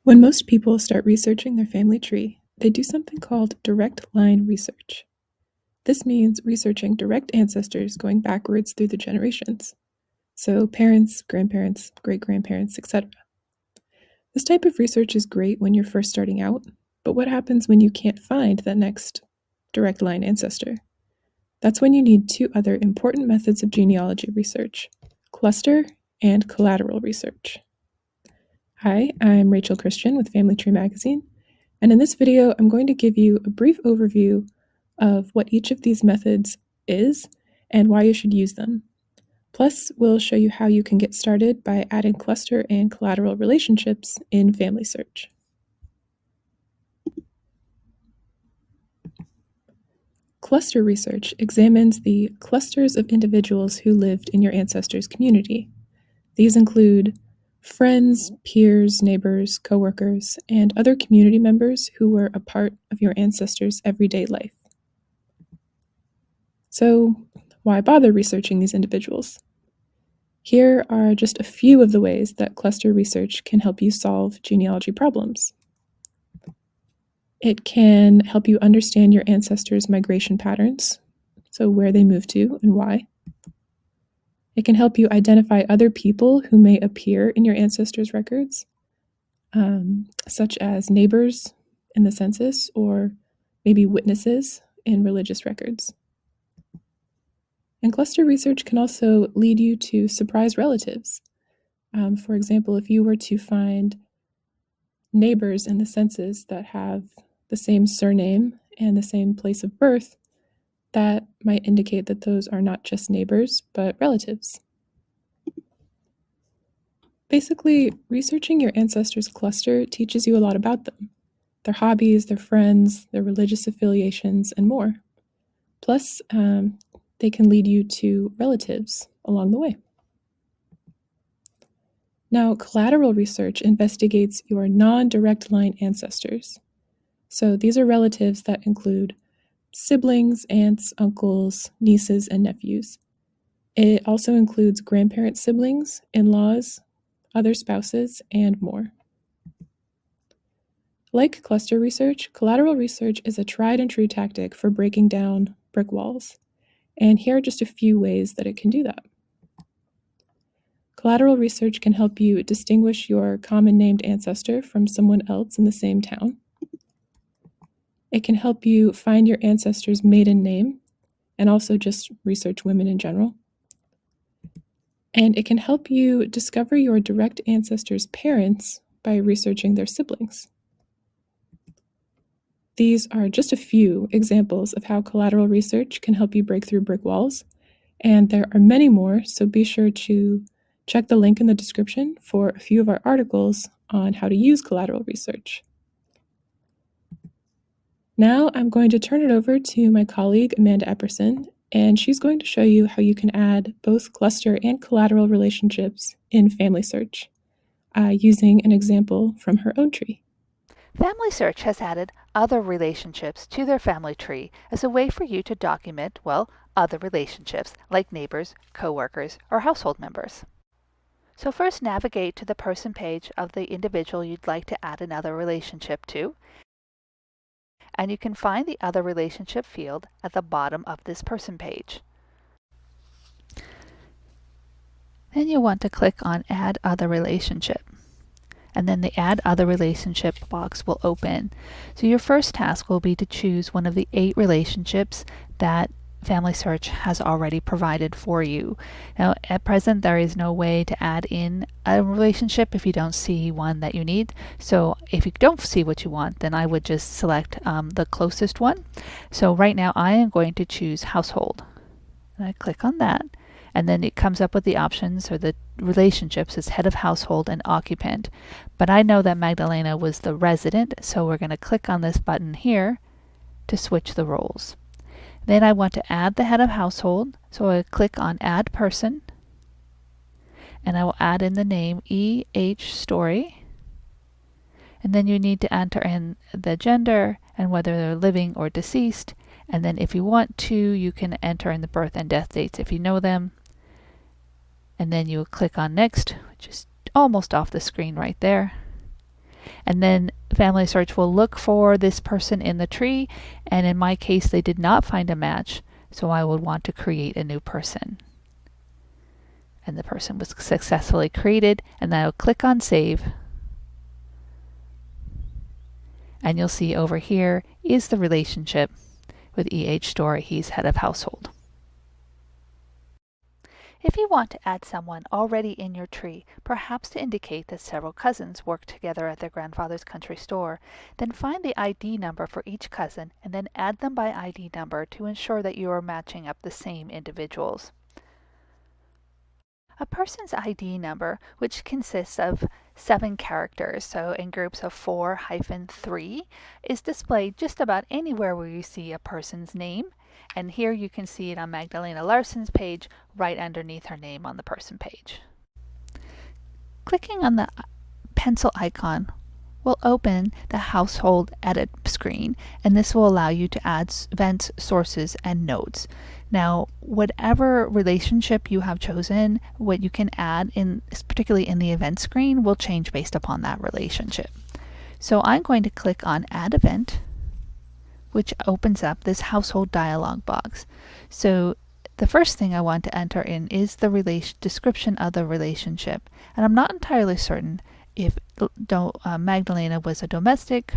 When most people start researching their family tree, they do something called direct line research. This means researching direct ancestors going backwards through the generations. So parents, grandparents, great-grandparents, etc. This type of research is great when you're first starting out, but what happens when you can't find that next direct line ancestor? That's when you need two other important methods of genealogy research: cluster and collateral research. Hi, I'm Rachel Christian with Family Tree Magazine, and in this video I'm going to give you a brief overview of what each of these methods is and why you should use them. Plus, we'll show you how you can get started by adding cluster and collateral relationships in FamilySearch. Cluster research examines the clusters of individuals who lived in your ancestors' community. These include friends, peers, neighbors, coworkers, and other community members who were a part of your ancestors' everyday life. So, why bother researching these individuals? Here are just a few of the ways that cluster research can help you solve genealogy problems. It can help you understand your ancestors' migration patterns, so where they moved to and why. It can help you identify other people who may appear in your ancestors' records, such as neighbors in the census or maybe witnesses in religious records. And cluster research can also lead you to surprise relatives. For example, if you were to find neighbors in the census that have the same surname and the same place of birth, that might indicate that those are not just neighbors, but relatives. Basically, researching your ancestors' cluster teaches you a lot about them, their hobbies, their friends, their religious affiliations, and more. Plus, they can lead you to relatives along the way. Now, collateral research investigates your non-direct line ancestors. So these are relatives that include siblings, aunts, uncles, nieces, and nephews. It also includes grandparent siblings, in-laws, other spouses, and more. Like cluster research, collateral research is a tried and true tactic for breaking down brick walls. And here are just a few ways that it can do that. Collateral research can help you distinguish your common named ancestor from someone else in the same town. It can help you find your ancestor's maiden name and also just research women in general. And it can help you discover your direct ancestor's parents by researching their siblings. These are just a few examples of how collateral research can help you break through brick walls, and there are many more, so be sure to check the link in the description for a few of our articles on how to use collateral research. Now I'm going to turn it over to my colleague Amanda Epperson, and she's going to show you how you can add both cluster and collateral relationships in FamilySearch, using an example from her own tree. FamilySearch has added other relationships to their family tree as a way for you to document, well, other relationships like neighbors, coworkers, or household members. So first navigate to the person page of the individual you'd like to add another relationship to, and you can find the other relationship field at the bottom of this person page. Then you want to click on Add Other Relationship, and then the Add Other Relationship box will open. So your first task will be to choose one of the 8 relationships that FamilySearch has already provided for you. Now, at present, there is no way to add in a relationship if you don't see one that you need. So if you don't see what you want, then I would just select the closest one. So right now, I am going to choose household. And I click on that, and then it comes up with the options or the relationships as head of household and occupant. But I know that Magdalena was the resident, so we're going to click on this button here to switch the roles. Then I want to add the head of household, so I click on Add Person, and I will add in the name E.H. Story. And then you need to enter in the gender and whether they're living or deceased. And then if you want to, you can enter in the birth and death dates if you know them. And then you will click on Next, which is almost off the screen right there. And then FamilySearch will look for this person in the tree, and in my case they did not find a match, so I would want to create a new person. And the person was successfully created, and then I'll click on Save. And you'll see over here is the relationship with E.H. Store. He's head of household. If you want to add someone already in your tree, perhaps to indicate that several cousins work together at their grandfather's country store, then find the ID number for each cousin and then add them by ID number to ensure that you are matching up the same individuals. A person's ID number, which consists of 7 characters, so in groups of 4-3, is displayed just about anywhere where you see a person's name. And here you can see it on Magdalena Larson's page, right underneath her name on the person page. Clicking on the pencil icon will open the household edit screen, and this will allow you to add events, sources, and notes. Now, whatever relationship you have chosen, what you can add in, particularly in the event screen, will change based upon that relationship. So I'm going to click on Add Event, which opens up this household dialog box. So the first thing I want to enter in is the description of the relationship. And I'm not entirely certain if Magdalena was a domestic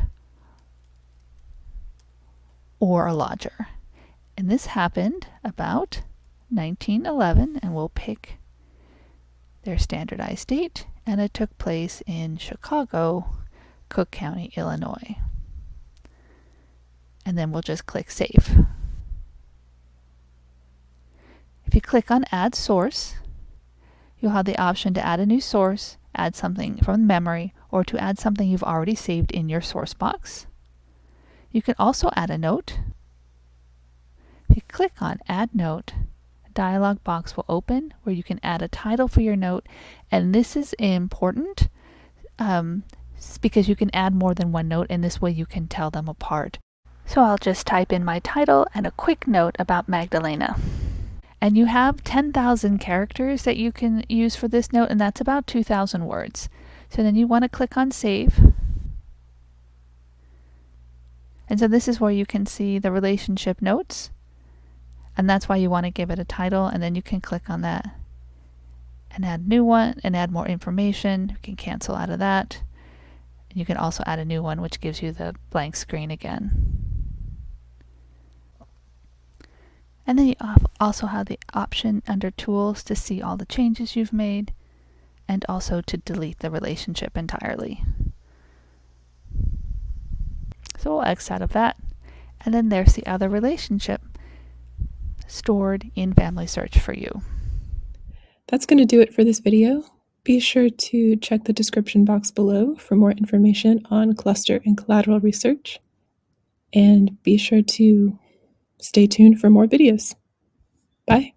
or a lodger. And this happened about 1911, and we'll pick their standardized date, and it took place in Chicago, Cook County, Illinois. And then we'll just click Save. If you click on Add Source, you'll have the option to add a new source, add something from memory, or to add something you've already saved in your source box. You can also add a note. If you click on Add Note, a dialog box will open where you can add a title for your note, and this is important because you can add more than one note, and this way you can tell them apart. So I'll just type in my title and a quick note about Magdalena. And you have 10,000 characters that you can use for this note, and that's about 2,000 words. So then you want to click on Save. And so this is where you can see the relationship notes, and that's why you want to give it a title, and then you can click on that and add a new one and add more information. You can cancel out of that. And you can also add a new one, which gives you the blank screen again. And then you also have the option under Tools to see all the changes you've made, and also to delete the relationship entirely. So we'll X out of that, and then there's the other relationship stored in FamilySearch for you. That's going to do it for this video. Be sure to check the description box below for more information on cluster and collateral research, and be sure to stay tuned for more videos. Bye.